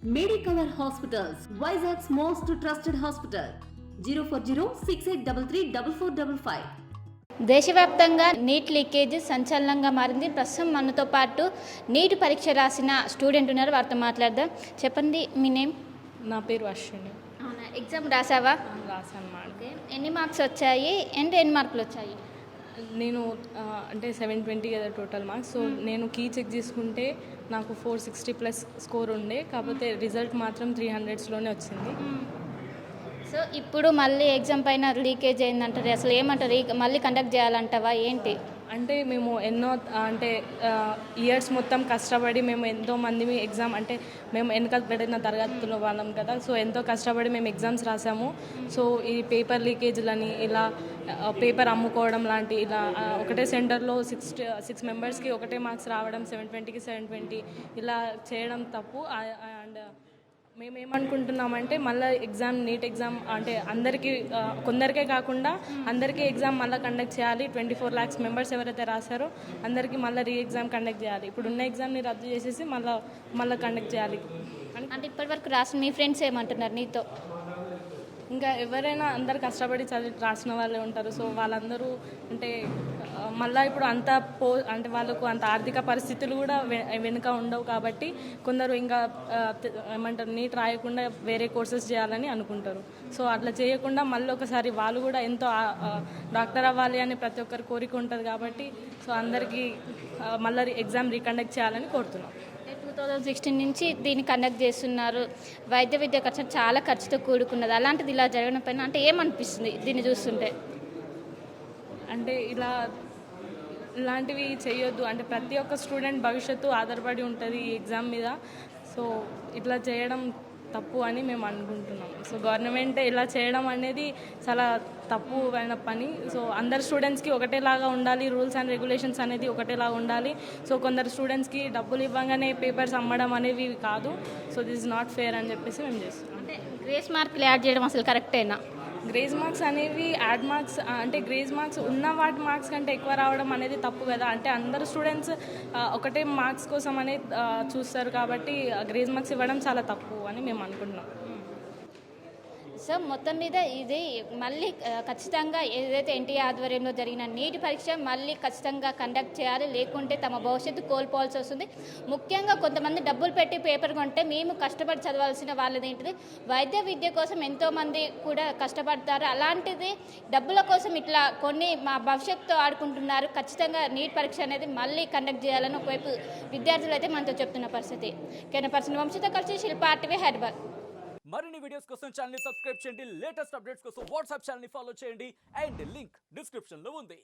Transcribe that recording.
Medicover Hospitals, Vizag's most trusted hospital. 04068334455. దేశవ్యాప్తంగా neat leakage సంచలనంగా మారింది. ప్రస్తుతం మనతో పాటు నీట్ పరీక్ష రాసిన స్టూడెంట్ ఉన్నారు, వారితో మాట్లాడదాం. చెప్పండి, మీ నేమ్? నా పేరు అశ్విని. అవునా, ఎగ్జామ్ రాసావా? రాసాను మాట. ఎన్ని మార్క్స్ వచ్చాయి అండ్ ఎన్ని మార్కులు వచ్చాయి? నేను అంటే 720 కదా టోటల్ మార్క్స్. సో నేను కీ చెక్ చేసుకుంటే నాకు 460+ స్కోర్ ఉండే, కాకపోతే రిజల్ట్ మాత్రం 300స్లోనే వచ్చింది. సో ఇప్పుడు మళ్ళీ ఎగ్జామ్ పైన లీకేజ్ అయిందంటారు, అసలు ఏమంటారు? మళ్ళీ కండక్ట్ చేయాలంటావా ఏంటి? అంటే మేము ఎన్నో అంటే ఇయర్స్ మొత్తం కష్టపడి మేము ఎంతో మంది ఎగ్జామ్ అంటే మేము వెనకబడిన తరగతుల వాళ్ళం కదా. సో ఎంతో కష్టపడి మేము ఎగ్జామ్స్ రాసాము. సో ఈ పేపర్ లీకేజ్లని ఇలా పేపర్ అమ్ముకోవడం లాంటి ఇలా ఒకటే సెంటర్లో 6 మెంబర్స్కి ఒకటే మార్క్స్ రావడం, 720కి 720 ఇలా చేయడం తప్పు. అండ్ మేము ఏమనుకుంటున్నామంటే మళ్ళీ నీట్ ఎగ్జామ్ అంటే అందరికీ కొందరికే కాకుండా అందరికీ ఎగ్జామ్ మళ్ళీ కండక్ట్ చేయాలి. 24 lakhs మెంబర్స్ ఎవరైతే రాశారో అందరికీ మళ్ళీ ఎగ్జామ్ కండక్ట్ చేయాలి. ఇప్పుడు ఉన్న ఎగ్జామ్ని రద్దు చేసేసి మళ్ళీ కండక్ట్ చేయాలి. అంటే ఇప్పటివరకు రాసిన మీ ఫ్రెండ్స్ ఏమంటున్నారు నీతో? ఇంకా ఎవరైనా అందరు కష్టపడి రాసిన వాళ్ళే ఉంటారు. సో వాళ్ళందరూ అంటే మళ్ళీ ఇప్పుడు అంటే వాళ్ళకు అంత ఆర్థిక పరిస్థితులు కూడా వెనుక ఉండవు కాబట్టి కొందరు ఇంకా ఏమంటారు నీట్ రాయకుండా వేరే కోర్సెస్ చేయాలని అనుకుంటారు. సో అట్లా చేయకుండా మళ్ళీ ఒకసారి వాళ్ళు కూడా ఎంతో డాక్టర్ అవ్వాలి అని ప్రతి ఒక్కరి కోరిక ఉంటుంది కాబట్టి సో అందరికీ మళ్ళీ ఎగ్జామ్ రీకండక్ట్ చేయాలని కోరుతున్నాం. 2016 నుంచి దీన్ని కండక్ట్ చేస్తున్నారు. వైద్య విద్య ఖర్చు చాలా ఖర్చుతో కూడుకున్నది. అలాంటిది ఇలా జరగడం పైన అంటే ఏమనిపిస్తుంది దీన్ని చూస్తుంటే? అంటే ఇలాంటివి చేయొద్దు. అంటే ప్రతి ఒక్క స్టూడెంట్ భవిష్యత్తు ఆధారపడి ఉంటుంది ఈ ఎగ్జామ్ మీద. సో ఇట్లా చేయడం తప్పు అని మేము అనుకుంటున్నాం. సో గవర్నమెంట్ ఇలా చేయడం అనేది చాలా తప్పు అయిన పని. సో అందరు స్టూడెంట్స్కి ఒకటేలాగా ఉండాలి, రూల్స్ అండ్ రెగ్యులేషన్స్ అనేది ఒకటేలాగా ఉండాలి. సో కొందరు స్టూడెంట్స్కి డబ్బులు ఇవ్వగానే పేపర్స్ అమ్మడం అనేవి కాదు. So this is not fair అని చెప్పేసి మేము చేస్తున్నాం. అంటే గ్రేస్ మార్కులు యాడ్ చేయడం అసలు కరెక్టేనా? గ్రేస్ మార్క్స్ అనేవి యాడ్ మార్క్స్ అంటే గ్రేస్ మార్క్స్ ఉన్న వాటి మార్క్స్ కంటే ఎక్కువ రావడం అనేది తప్పు కదా. అంటే అందరు స్టూడెంట్స్ ఒకటే మార్క్స్ కోసం అనేది చూస్తారు కాబట్టి గ్రేస్ మార్క్స్ ఇవ్వడం చాలా తప్పు అని మేము అనుకుంటున్నాం. సో మొత్తం మీద ఇది మళ్ళీ ఖచ్చితంగా ఏదైతే ఎన్టీఆర్ ఆధ్వర్యంలో జరిగిన నీటి పరీక్ష మళ్ళీ ఖచ్చితంగా కండక్ట్ చేయాలి, లేకుంటే తమ భవిష్యత్తు కోల్పోవాల్సి వస్తుంది. ముఖ్యంగా కొంతమంది డబ్బులు పెట్టి పేపర్ కొంటే మేము కష్టపడి చదవాల్సిన వాళ్ళది ఏంటిది, వైద్య విద్య కోసం ఎంతోమంది కూడా కష్టపడతారు. అలాంటిది డబ్బుల కోసం ఇట్లా కొన్ని మా భవిష్యత్తుతో ఆడుకుంటున్నారు. ఖచ్చితంగా నీట్ పరీక్ష అనేది మళ్ళీ కండక్ట్ చేయాలని ఒకవైపు విద్యార్థులు అయితే మనతో చెప్తున్న పరిస్థితి. కెమెరా వంశీతో కలిసి శిల్పా RTV హైదరాబాద్. మరిన్ని వీడియోస్ కోసం ఛానల్ ని సబ్స్క్రైబ్ చేయండి, లేటెస్ట్ అప్డేట్స్ కోసం వాట్సాప్ ఛానల్ ని ఫాలో చేయండి అండ్ లింక్ డిస్క్రిప్షన్ లో ఉంది.